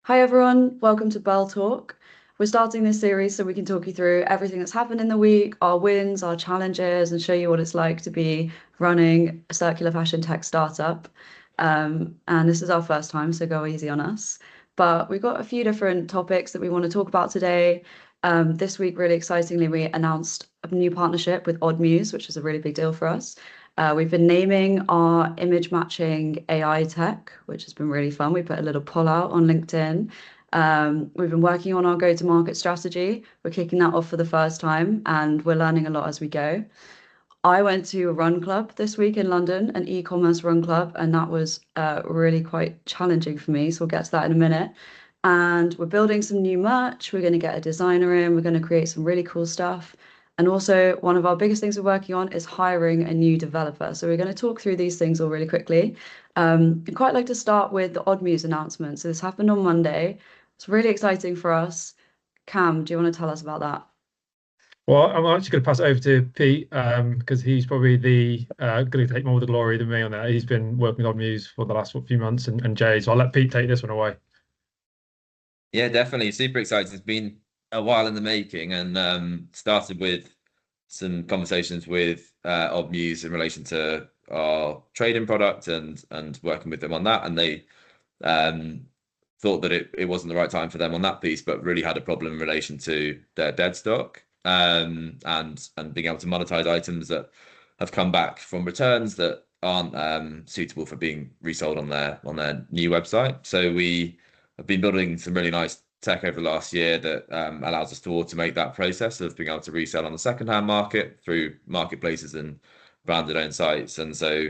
Hi everyone, welcome to Birl Talk. We're starting this series so we can talk you through everything that's happened in the week, our wins, our challenges, and show you what it's like to be running a circular fashion tech startup. And this is our first time, so go easy on us. But we've got a few different topics that we want to talk about today. This week, really excitingly, we announced a new partnership with Odd Muse, which is a really big deal for us. We've been naming our image matching AI tech, which has been really fun. We put a little poll out on LinkedIn. We've been working on our go-to-market strategy. We're kicking that off for the first time, and we're learning a lot as we go. I went to a run club this week in London, an e-commerce run club, and that was really quite challenging for me. So we'll get to that in a minute. And we're building some new merch. We're going to get a designer in. We're going to create some really cool stuff. And also, one of our biggest things we're working on is hiring a new developer. So we're going to talk through these things all really quickly. I'd quite like to start with the Odd Muse announcement. So this happened on Monday. It's really exciting for us. Cam, do you want to tell us about that? Well, I'm actually going to pass it over to Pete because he's probably the going to take more of the glory than me on that. He's been working with Odd Muse for the last few months, and Jay. So I'll let Pete take this one away. Yeah, definitely. Super excited. It's been a while in the making and started with some conversations with Odd Muse in relation to our trading product and working with them on that. And they thought that it wasn't the right time for them on that piece, but really had a problem in relation to their dead stock and being able to monetize items that have come back from returns that aren't suitable for being resold on their new website. So we have been building some really nice tech over the last year that allows us to automate that process of being able to resell on the secondhand market through marketplaces and branded owned sites. And so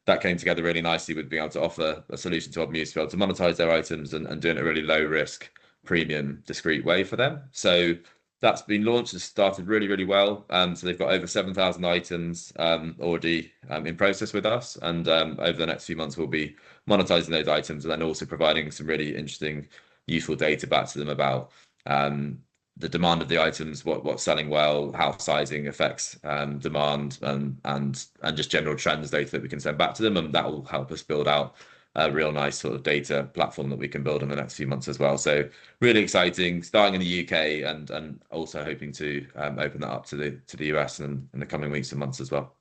that came together really nicely with being able to offer a solution to Odd Muse to be able to monetize their items and do it in a really low risk, premium, discreet way for them. So that's been launched. It's started really, really well. So they've got over 7,000 items already in process with us. And over the next few months, we'll be monetizing those items and then also providing some really interesting, useful data back to them about the demand of the items, what's selling well, how sizing affects demand, and just general trends data that we can send back to them, and that will help us build out a real nice sort of data platform that we can build in the next few months as well. So really exciting, starting in the UK and also hoping to open that up to the US in the coming weeks and months as well.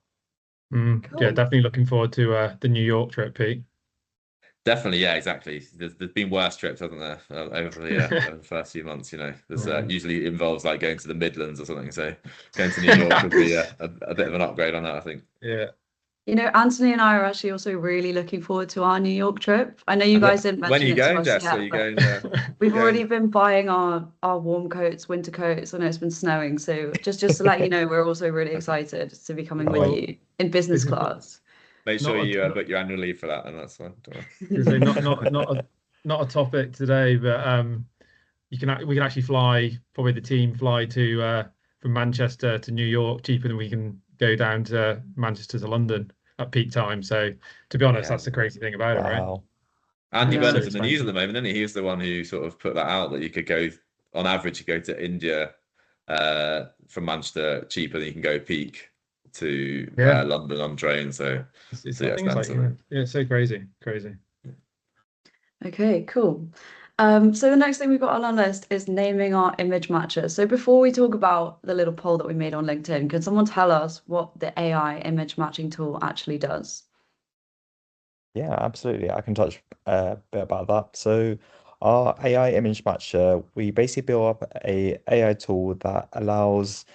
Cool. Yeah, definitely looking forward to the New York trip, Pete. Definitely, yeah, exactly. There's been worse trips, hasn't there, over the first few months. There's usually involves like going to the Midlands or something. So going to New York would be a bit of an upgrade on that, I think. Yeah. Anthony and I are actually also really looking forward to our New York trip. I know you guys didn't mention it to us Jess? yet, Are you but going? we've already been buying our warm coats, winter coats. I know it's been snowing, so just to let you know, we're also really excited to be coming with you in business class. Make sure you book your annual leave for that, and that's fine. So not a topic today, but we can actually fly. Probably the team fly to from Manchester to New York cheaper than we can go down to Manchester to London at peak time. So to be honest, that's the crazy thing about it, right? Andy Burnham's in the news at the moment, isn't he? He was the one who sort of put that out that you could go on average, you go to India from Manchester cheaper than you can go peak to London on train. So it's so crazy. Okay, cool. So the next thing we've got on our list is naming our image matcher. So before we talk about the little poll that we made on LinkedIn, can someone tell us what the AI image matching tool actually does? Yeah, absolutely. I can touch a bit about that. So our AI image matcher, we basically build up a AI tool that allows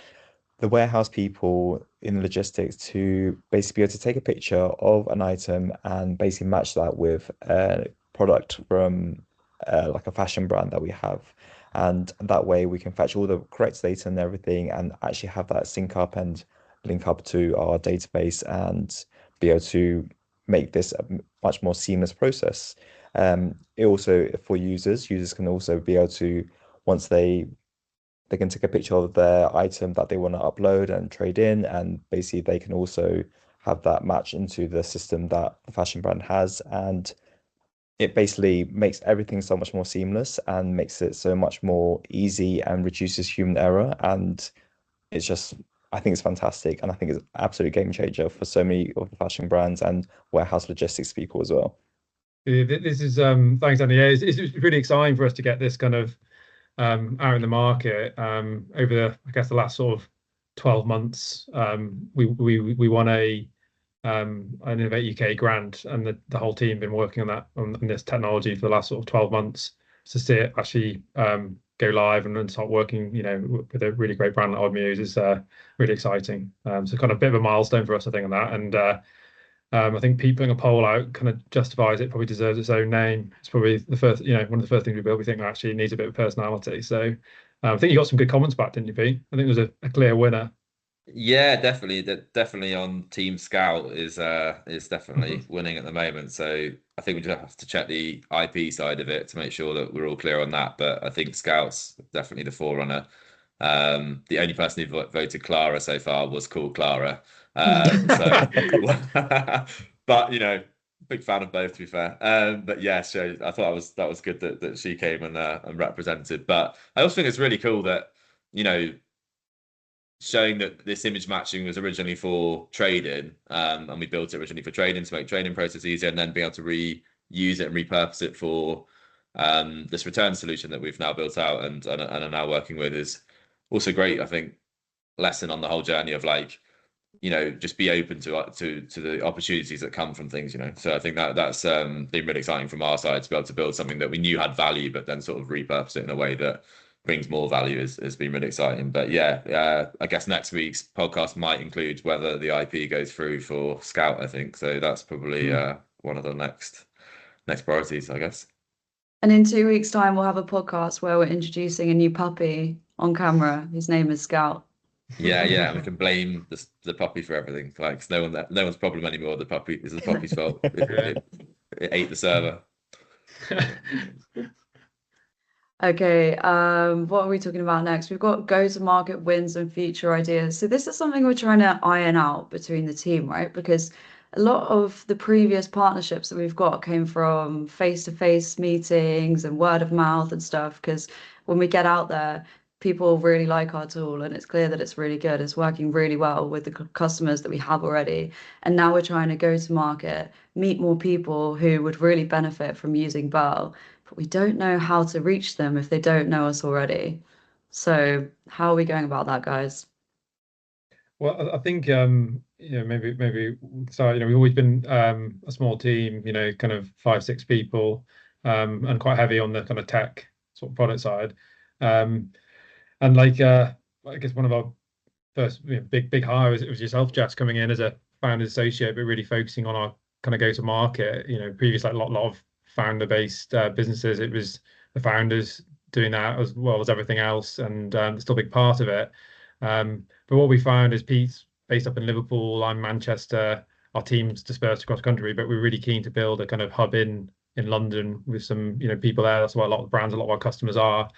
the warehouse people in logistics to basically be able to take a picture of an item and basically match that with a product from like a fashion brand that we have. And that way we can fetch all the correct data and everything and actually have that sync up and link up to our database and be able to make this a much more seamless process. It also, for users can also be able to, once they can take a picture of their item that they want to upload and trade in, and basically they can also have that match into the system that the fashion brand has. And it basically makes everything so much more seamless and makes it so much more easy and reduces human error. And it's just, I think it's fantastic. And I think it's an absolute game changer for so many of the fashion brands and warehouse logistics people as well. This is thanks, Andy. Yeah, it's really exciting for us to get this kind of out in the market over the, I guess, the last sort of 12 months. We won an Innovate UK grant, and the whole team been working on that on this technology for the last sort of 12 months to see it actually go live and then start working, with a really great brand like Odd Muse is really exciting. So kind of a bit of a milestone for us, I think, on that. And I think putting a poll out kind of justifies it, probably deserves its own name. It's probably the first, one of the first things we built. We think actually needs a bit of personality. So I think you got some good comments back, didn't you, Pete? I think there was a clear winner. Yeah, definitely. Definitely on Team Scout is definitely winning at the moment. So I think we just have to check the IP side of it to make sure that we're all clear on that. But I think Scout's definitely the forerunner. The only person who voted Clara so far was called Clara. But big fan of both, to be fair. But yeah, so I thought that was good that she came and represented. But I also think it's really cool that showing that this image matching was originally for trading, and we built it originally for trading to make trading process easier, and then being able to reuse it and repurpose it for this return solution that we've now built out and are now working with is also great. I think lesson on the whole journey of just be open to the opportunities that come from things. So I think that's been really exciting from our side to be able to build something that we knew had value, but then sort of repurpose it in a way that brings more value has been really exciting. But yeah, I guess next week's podcast might include whether the IP goes through for Scout, I think. So that's probably one of the next priorities, I guess. And in 2 weeks' time, we'll have a podcast where we're introducing a new puppy on camera. His name is Scout. Yeah, and we can blame the puppy for everything. Like no one's problem anymore. The puppy is the puppy's fault. It ate the server. Okay, what are we talking about next? We've got go-to-market wins and future ideas. So this is something we're trying to iron out between the team, right? Because a lot of the previous partnerships that we've got came from face-to-face meetings and word of mouth and stuff. Because when we get out there, people really like our tool, and it's clear that it's really good. It's working really well with the customers that we have already. And now we're trying to go to market, meet more people who would really benefit from using Birl, but we don't know how to reach them if they don't know us already. So how are we going about that, guys? Well, I think maybe so. We've always been a small team, kind of 5-6 people, and quite heavy on the kind of tech sort of product side. And I guess one of our first big hire was yourself, Jess, coming in as a founders associate, but really focusing on our kind of go to market. Previous a lot of founder-based businesses, it was the founders doing that as well as everything else, and it's still a big part of it. But what we found is Pete's based up in Liverpool, I'm Manchester, our team's dispersed across the country, but we're really keen to build a kind of hub in London with some people there. That's why a lot of brands, a lot of our customers are.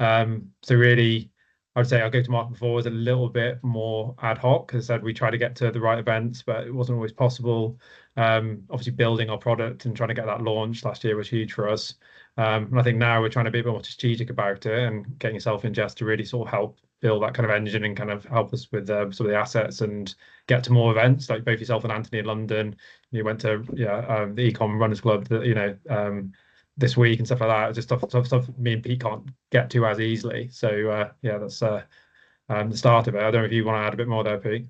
So really, I would say our go-to-market before was a little bit more ad hoc. As I said, we try to get to the right events, but it wasn't always possible. Obviously, building our product and trying to get that launched last year was huge for us. And I think now we're trying to be a bit more strategic about it and getting yourself in, Jess, to really sort of help build that kind of engine and kind of help us with some of the assets and get to more events. Like both yourself and Anthony in London, you went to the Ecom Runners Club, this week and stuff like that. Just stuff me and Pete can't get to as easily. So that's the start of it. I don't know if you want to add a bit more there, Pete.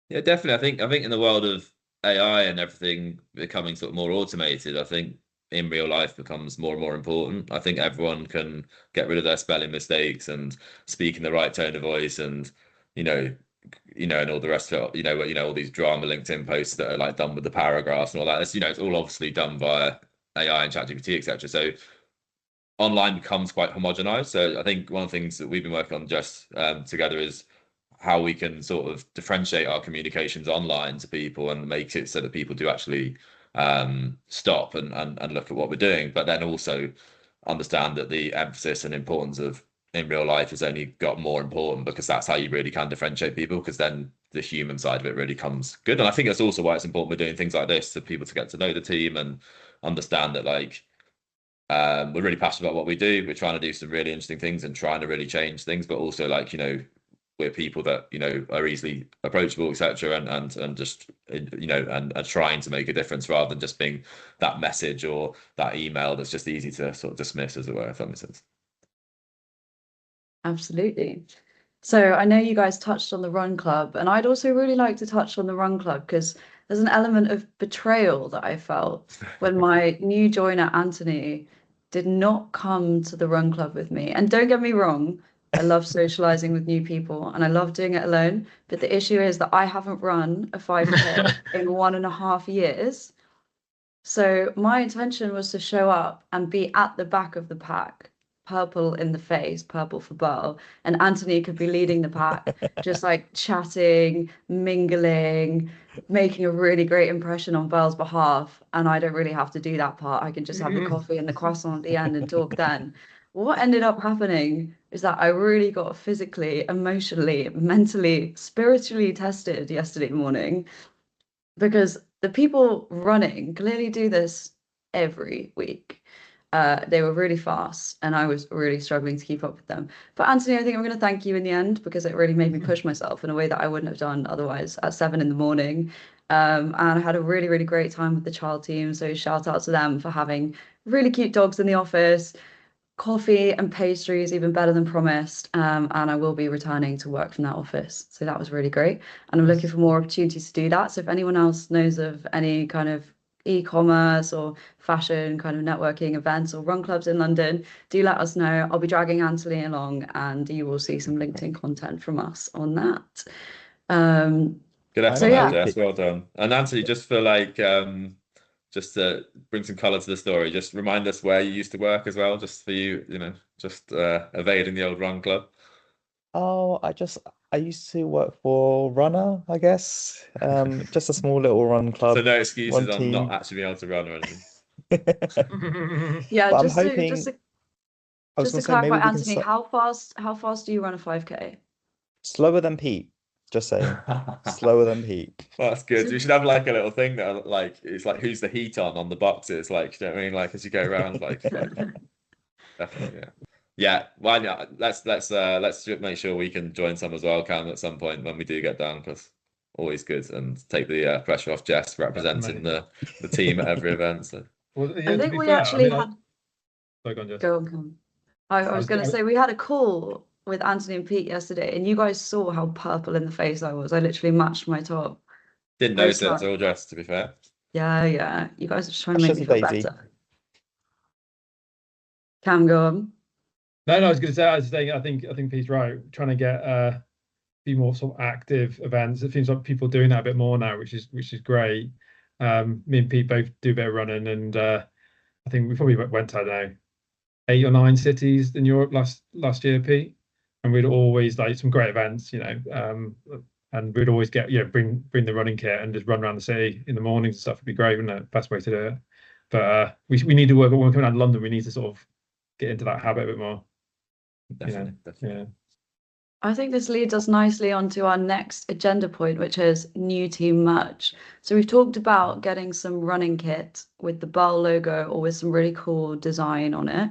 Yeah, definitely. I think in the world of AI and everything becoming sort of more automated, I think in real life becomes more and more important. I think everyone can get rid of their spelling mistakes and speak in the right tone of voice, and and all the rest of it. All these drama LinkedIn posts that are like done with the paragraphs and all that. It's all obviously done via AI and ChatGPT, etc. So online becomes quite homogenized. So I think one of the things that we've been working on just together is how we can sort of differentiate our communications online to people and make it so that people do actually stop and look at what we're doing, but then also understand that the emphasis and importance of in real life has only got more important, because that's how you really can differentiate people, because then the human side of it really comes good. And I think that's also why it's important we're doing things like this, for people to get to know the team and understand that we're really passionate about what we do. We're trying to do some really interesting things and trying to really change things, but also we're people that, you know, are easily approachable, etc., and just, you know, and are trying to make a difference rather than just being that message or that email that's just easy to sort of dismiss, as it were, if that makes sense. Absolutely. So I know you guys touched on the Run Club, and I'd also really like to touch on the Run Club because there's an element of betrayal that I felt when my new joiner, Anthony, did not come to the Run Club with me. And don't get me wrong, I love socializing with new people and I love doing it alone. But the issue is that I haven't run a 5K in 1.5 years. So my intention was to show up and be at the back of the pack, purple in the face, purple for Birl, and Anthony could be leading the pack, just like chatting, mingling, making a really great impression on Birl's behalf. And I don't really have to do that part. I can just have the coffee and the croissant at the end and talk then. What ended up happening is that I really got physically, emotionally, mentally, spiritually tested yesterday morning because the people running clearly do this every week. They were really fast and I was really struggling to keep up with them. But Anthony, I think I'm going to thank you in the end because it really made me push myself in a way that I wouldn't have done otherwise at 7 in the morning. And I had a really, really great time with the Charle team. So shout out to them for having really cute dogs in the office. Coffee and pastries, even better than promised. And I will be returning to work from that office. So that was really great. And I'm looking for more opportunities to do that. So if anyone else knows of any kind of e-commerce or fashion kind of networking events or run clubs in London, do let us know. I'll be dragging Anthony along and you will see some LinkedIn content from us on that. Good effort, So yeah. Jess. Well done. And Anthony, just for like just to bring some color to the story, just remind us where you used to work as well, just for you, you know, just evading the old run club. Oh, I used to work for Runner, I guess. Just a small little run club. So no excuses one on not team. actually being able to run or anything. Yeah, But I'm just to hoping, just to I was just to gonna say maybe clarify, we can Anthony, how fast do you run a 5K? slower than Pete. Just saying, slower than Pete. That's good. We should have like a little thing that like it's like who's the heat on the boxes, like, you know what I mean? Like as you go around, like definitely, yeah. Yeah, why not? Let's make sure we can join some as well, Cam, at some point when we do get down, because always good and take the pressure off Jess representing the team at every event. So. Well, yeah, I to think be we fair, actually I mean, had. sorry, go on, Jess. Go on, come. I was going to I- say we had a call with Anthony and Pete yesterday, and you guys saw how purple in the face I was. I literally matched my top. Didn't Very notice it, it's smart. all dressed, to be fair. Yeah. You guys are just trying to That's make just me a feel daisy. better. Cam, go on. No, I was going to say, I think Pete's right. Trying to get a few more sort of active events. It seems like people are doing that a bit more now, which is great. Me and Pete both do a bit of running, and I think we probably went to, I don't know, 8 or 9 cities in Europe last year, Pete. And we'd always like some great events, you know, and we'd always get, bring the running kit and just run around the city in the mornings and stuff. Would be great, wouldn't it? Best way to do it. But we need to work when we're coming out of London. We need to sort of get into that habit a bit more. Definitely. Yeah. I think this leads us nicely onto our next agenda point, which is new team merch. So we've talked about getting some running kit with the Birl logo or with some really cool design on it.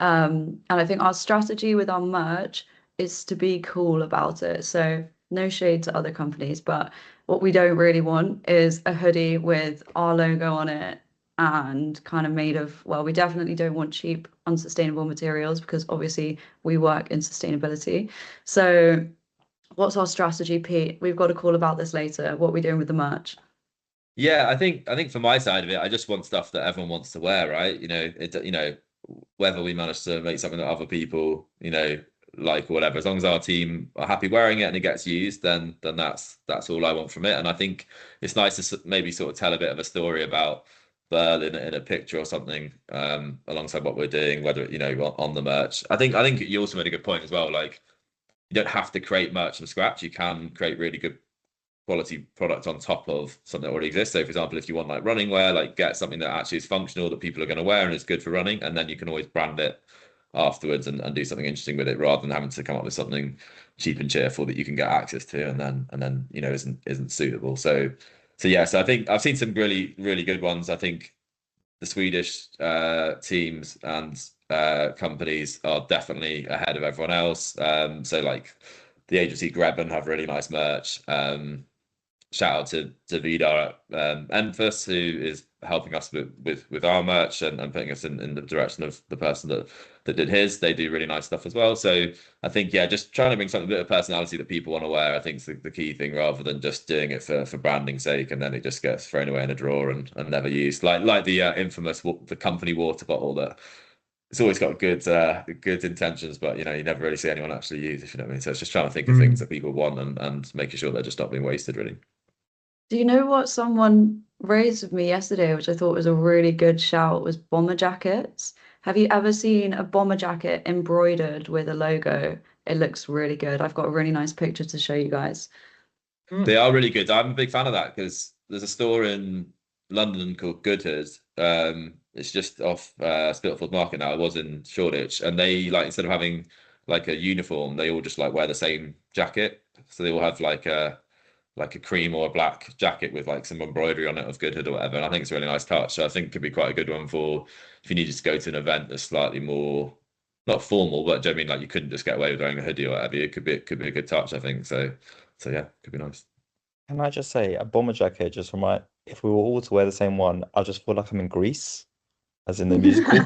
And I think our strategy with our merch is to be cool about it. So no shade to other companies, but what we don't really want is a hoodie with our logo on it and kind of made of, well, we definitely don't want cheap, unsustainable materials because obviously we work in sustainability. So what's our strategy, Pete? We've got a call about this later. What are we doing with the merch? Yeah, I think for my side of it, I just want stuff that everyone wants to wear, right? Whether we manage to make something that other people, like or whatever, as long as our team are happy wearing it and it gets used, then that's all I want from it. And I think it's nice to maybe sort of tell a bit of a story about Birl in a picture or something, alongside what we're doing, whether on the merch. I think you also made a good point as well. Like, you don't have to create merch from scratch. You can create really good quality product on top of something that already exists. So for example, if you want like running wear, like get something that actually is functional that people are going to wear and is good for running, and then you can always brand it afterwards and do something interesting with it rather than having to come up with something cheap and cheerful that you can get access to and then isn't suitable. So I think I've seen some really, really good ones. I think the Swedish teams and companies are definitely ahead of everyone else. So like the agency Greben have really nice merch. Shout out to Vidar at Enfys, who is helping us with our merch and putting us in the direction of the person that did his. They do really nice stuff as well. So I think, yeah, just trying to bring something, a bit of personality that people want to wear, I think is the key thing, rather than just doing it for branding's sake, and then it just gets thrown away in a drawer and never used. Like the infamous the company water bottle that it's always got good intentions, but you never really see anyone actually use, if you know what I mean. So it's just trying to think of things that people want and making sure they're just not being wasted, really. Do you know what someone raised with me yesterday, which I thought was a really good shout, was bomber jackets? Have you ever seen a bomber jacket embroidered with a logo? It looks really good. I've got a really nice picture to show you guys. They are really good. I'm a big fan of that because there's a store in London called Goodhood. It's just off Spitalfield Market now. It was in Shoreditch, and they, like, instead of having like a uniform, they all just like wear the same jacket. So they all have like a cream or a black jacket with like some embroidery on it of Goodhood or whatever. And I think it's a really nice touch. So I think it could be quite a good one for if you needed to go to an event that's slightly more not formal, but do you know what I mean, like you couldn't just get away with wearing a hoodie or whatever. It could be a good touch, I think. So yeah, could be nice. Can I just say, a bomber jacket, just from if we were all to wear the same one, I just feel like I'm in Greece, as in the musical.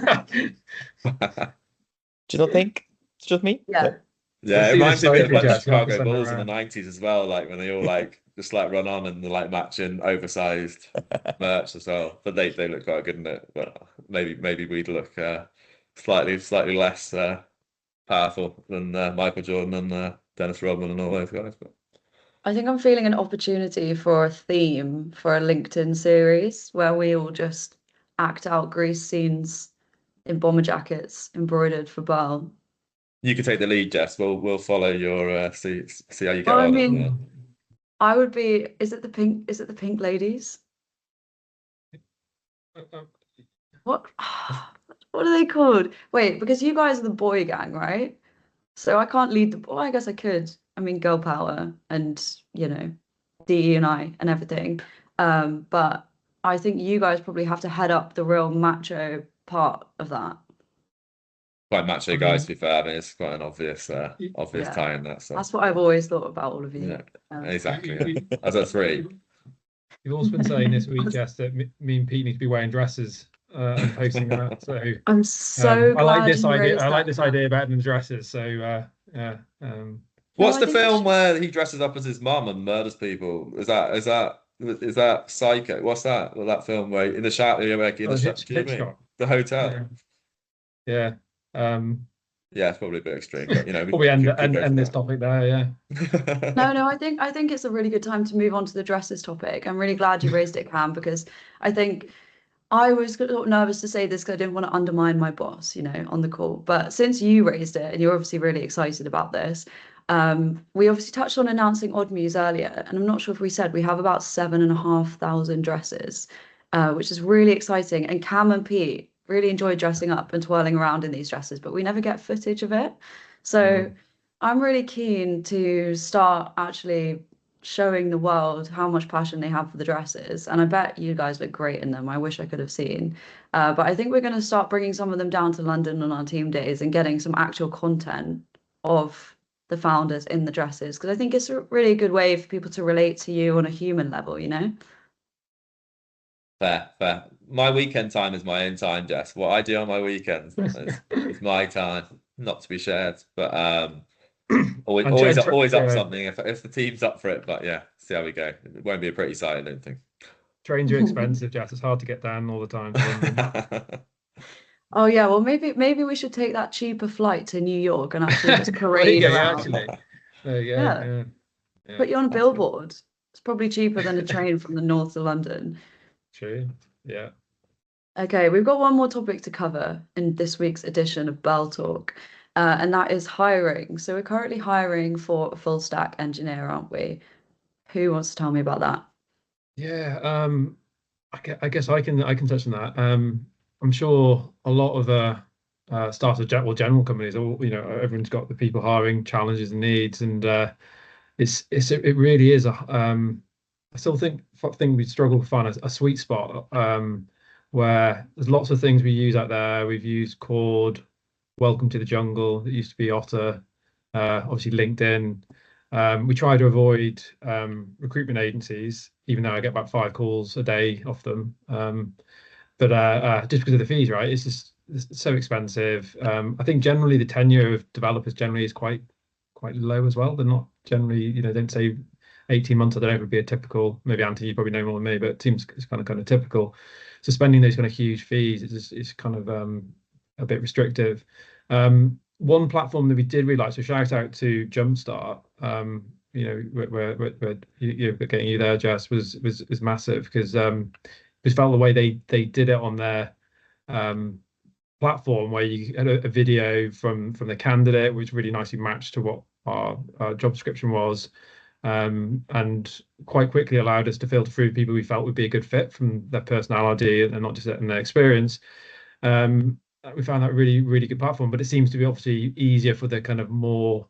Do you not think? It's just me? Yeah. Yeah, it reminds me a bit of like the Chicago Jackson Bulls in around. the 90s as well, like when they all like just like run on and they're like matching oversized merch as well. But they look quite good in it. But maybe we'd look slightly less powerful than Michael Jordan and Dennis Rodman and all those guys. But I think I'm feeling an opportunity for a theme for a LinkedIn series where we all just act out Greece scenes in bomber jackets embroidered for Birl. you could take the lead, Jess. We'll follow your see how you get Well, I on. mean, I would be. Is it the pink ladies? What? What are they called? Wait, because you guys are the boy gang, right? So I can't lead the. Well, I guess I could. I mean, girl power and DE and I and everything. But I think you guys probably have to head up the real macho part of that. Quite macho guys, to be fair. I mean, it's quite an obvious Yeah. tie in that. So That's what I've always thought about all of you. yeah, exactly. Yeah. As a three. You've also been saying this week, Jess, that me and Pete need to be wearing dresses and posting that. So I'm so I like glad this you idea. raised I like that, this Matt. idea better than dresses. So yeah. What's I the think we film should- where he dresses up as his mum and murders people? Is that Psycho? What's that? That film where in the shower, like in the Hitchcock. the hotel. Yeah. Yeah, it's probably a bit extreme, but Probably end could go for this that. topic there. Yeah. No, I think it's a really good time to move on to the dresses topic. I'm really glad you raised it, Cam, because I think I was sort of nervous to say this because I didn't want to undermine my boss, on the call. But since you raised it and you're obviously really excited about this, we obviously touched on announcing Odd Muse earlier, and I'm not sure if we said we have about 7,500 dresses, which is really exciting. And Cam and Pete really enjoy dressing up and twirling around in these dresses, but we never get footage of it. So I'm really keen to start actually showing the world how much passion they have for the dresses. And I bet you guys look great in them. I wish I could have seen. But I think we're going to start bringing some of them down to London on our team days and getting some actual content of the founders in the dresses, because I think it's a really good way for people to relate to you on a human level, Fair. My weekend time is my own time, Jess. What I do on my weekends is my time, not to be shared. But always up for something if the team's up for it. But yeah, see how we go. It won't be a pretty sight, I don't think. Trains are expensive, Jess. It's hard to get down all the time. Oh yeah, well maybe we should take that cheaper flight to New York and actually just parade around. Actually. There you go. Yeah. Put you on a billboard. It's probably cheaper than a train from the north to London. True. Yeah. Okay, we've got one more topic to cover in this week's edition of Birl Talk, and that is hiring. So we're currently hiring for a full stack engineer, aren't we? Who wants to tell me about that? Yeah. I guess I can touch on that. I'm sure a lot of the startup general companies, everyone's got the people hiring challenges and needs, and it really is I still think we struggle to find a sweet spot where there's lots of things we use out there. We've used Cord, Welcome to the Jungle. It used to be Otter, obviously LinkedIn. We try to avoid recruitment agencies, even though I get about 5 calls a day off them. But just because of the fees, right? It's so expensive. I think generally the tenure of developers generally is quite low as well. They're not generally, don't say 18 months. I don't know if it would be a typical, maybe Anthony, you probably know more than me, but it seems it's kind of typical. So spending those kind of huge fees is kind of a bit restrictive. One platform that we did really like, so shout out to Jumpstart, where you're getting you there, Jess, was massive, because we felt the way they did it on their platform, where you had a video from the candidate, which really nicely matched to what our job description was, and quite quickly allowed us to filter through people we felt would be a good fit from their personality and not just in their experience. We found that really, really good platform, but it seems to be obviously easier for the kind of more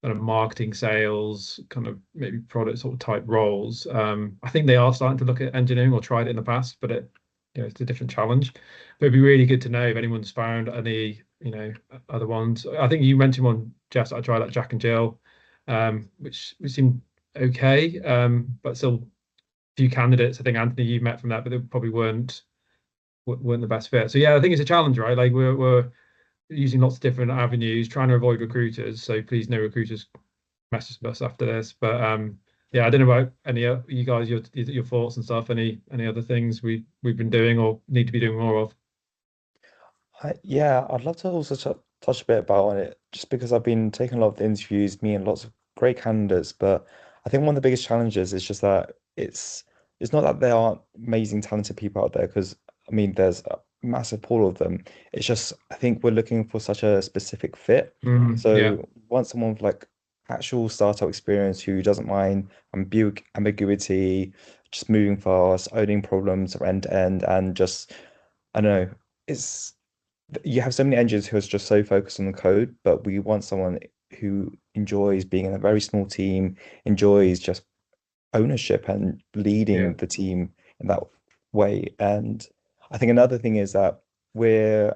kind of marketing, sales, kind of maybe product sort of type roles. I think they are starting to look at engineering, or tried it in the past, but it's a different challenge. But it'd be really good to know if anyone's found any, other ones. I think you mentioned one, Jess. I tried that Jack and Jill, which seemed okay, but still a few candidates. I think Anthony, you met from that, but they probably weren't the best fit. So yeah, I think it's a challenge, right? Like we're using lots of different avenues, trying to avoid recruiters. So please, no recruiters message us after this. But yeah, I don't know about any you guys, your thoughts and stuff. Any other things we've been doing or need to be doing more of? Yeah, I'd love to also touch a bit about it, just because I've been taking a lot of the interviews, meeting lots of great candidates, but I think one of the biggest challenges is just that it's not that there aren't amazing talented people out there, because I mean there's a massive pool of them. It's just I think we're looking for such a specific fit. Yeah. So want someone with like actual startup experience who doesn't mind ambiguity, just moving fast, owning problems end to end, and just I don't know, it's you have so many engineers who are just so focused on the code, but we want someone who enjoys being in a very small team, enjoys just ownership and leading the team in that way. And I think another thing is that we're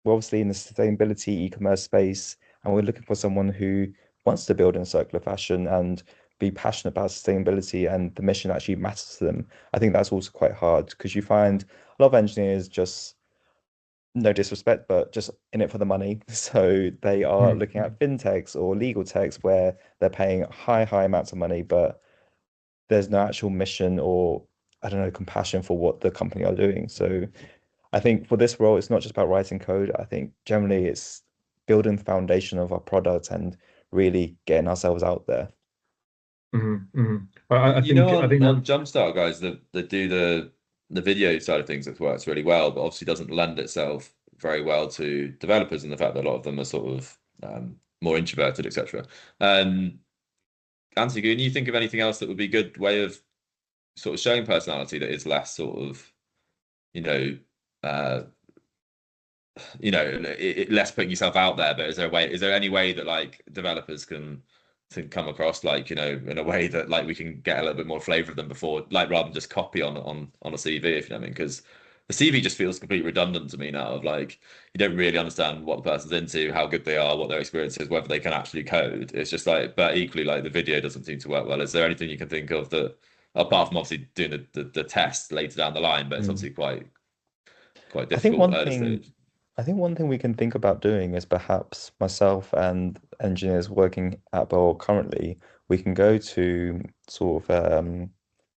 obviously in the sustainability e-commerce space, and we're looking for someone who wants to build in a circular fashion and be passionate about sustainability, and the mission actually matters to them. I think that's also quite hard, because you find a lot of engineers, just no disrespect, but just in it for the money. So they are looking at fintechs or legal techs where they're paying high amounts of money, but there's no actual mission or, I don't know, compassion for what the company are doing. So I think for this role, it's not just about writing code. I think generally it's building the foundation of our product and really getting ourselves out there. I think on Jumpstart, guys, that do the video side of things, that works really well, but obviously doesn't lend itself very well to developers, and the fact that a lot of them are sort of more introverted, etc. Anthony, can you think of anything else that would be a good way of sort of showing personality that is less sort of, less putting yourself out there? But is there any way that like developers can come across, like, in a way that like we can get a little bit more flavor of them before, like, rather than just copy on a CV, if you know what I mean? Because the CV just feels completely redundant to me now, of like, you don't really understand what the person's into, how good they are, what their experience is, whether they can actually code. It's just like, but equally, like, the video doesn't seem to work well. Is there anything you can think of that, apart from obviously doing the test later down the line, but it's obviously quite difficult at early stage? I think one thing we can think about doing is, perhaps myself and engineers working at Birl currently, we can go to sort of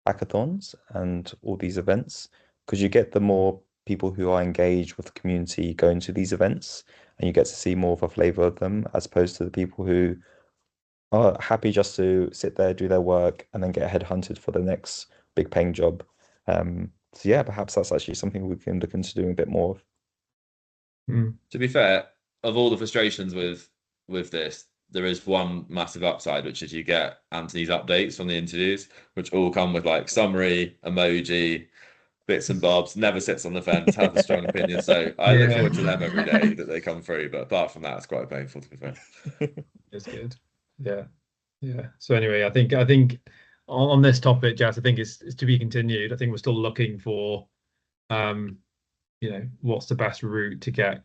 hackathons and all these events, because you get the more people who are engaged with the community going to these events, and you get to see more of a flavor of them, as opposed to the people who are happy just to sit there, do their work, and then get headhunted for the next big paying job. So yeah, perhaps that's actually something we can look into doing a bit more of. To be fair, of all the frustrations with this, there is one massive upside, which is you get Anthony's updates from the interviews, which all come with like summary, emoji, bits and bobs, never sits on the fence, has a strong opinion. So I look forward to them every day that they come through. But apart from that, it's quite painful, to be fair. It's good. Yeah. So anyway, I think on this topic, Jazz, I think it's to be continued. I think we're still looking for what's the best route to get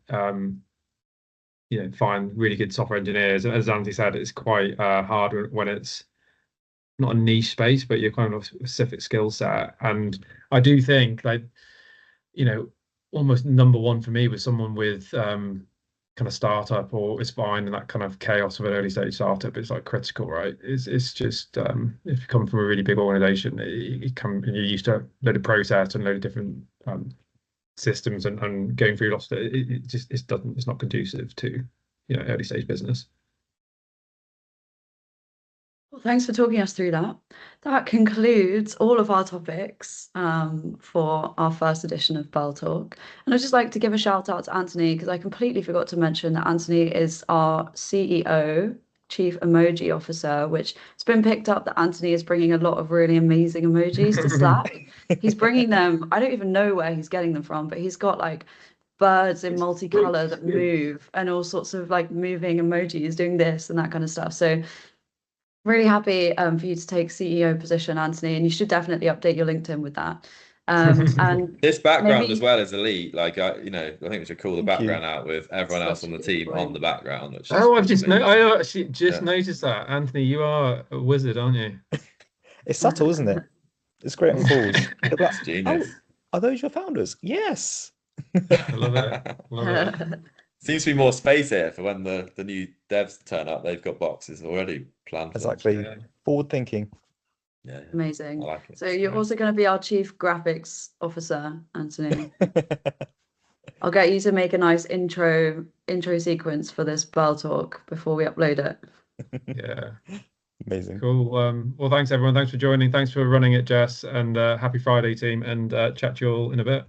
find really good software engineers. And as Anthony said, it's quite hard when it's not a niche space, but you're kind of a specific skill set. And I do think, like, almost number one for me was someone with kind of startup, or is fine in that kind of chaos of an early stage startup. It's like critical, right? It's just if you come from a really big organization, you're used to a load of process and a load of different systems and going through lots of it's not conducive to early stage business. Well, thanks for talking us through that. That concludes all of our topics for our first edition of Birl Talk. And I'd just like to give a shout out to Anthony, because I completely forgot to mention that Anthony is our CEO, Chief Emoji Officer, which it's been picked up that Anthony is bringing a lot of really amazing emojis to Slack. He's bringing them, I don't even know where he's getting them from, but he's got like birds in multicolor that move and all sorts of like moving emojis doing this and that kind of stuff. So really happy for you to take CEO position, Anthony, and you should definitely update your LinkedIn with that. And this background maybe, as well is elite. Like I think we should call the background out with everyone else Such on a the good team point. on the background. Which I is actually just noticed that. Anthony, you are a wizard, aren't you? It's subtle, isn't it? It's great on calls. They'll be like, It's genius. are those your founders? Yes. I love it. Love it. Seems to be more space here for when the new devs turn up. They've got boxes already planned for them. Exactly. Forward thinking. Yeah. Amazing. I like it. So you're also going to be our Chief Graphics Officer, Anthony. I'll get you to make a nice intro sequence for this Birl Talk before we upload it. Yeah. Amazing. Cool. Well, thanks everyone. Thanks for joining. Thanks for running it, Jess. And happy Friday, team. And chat to you all in a bit.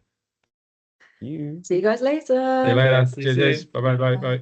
You. See you guys later. See you later. See you Cheers. soon. Bye. Bye.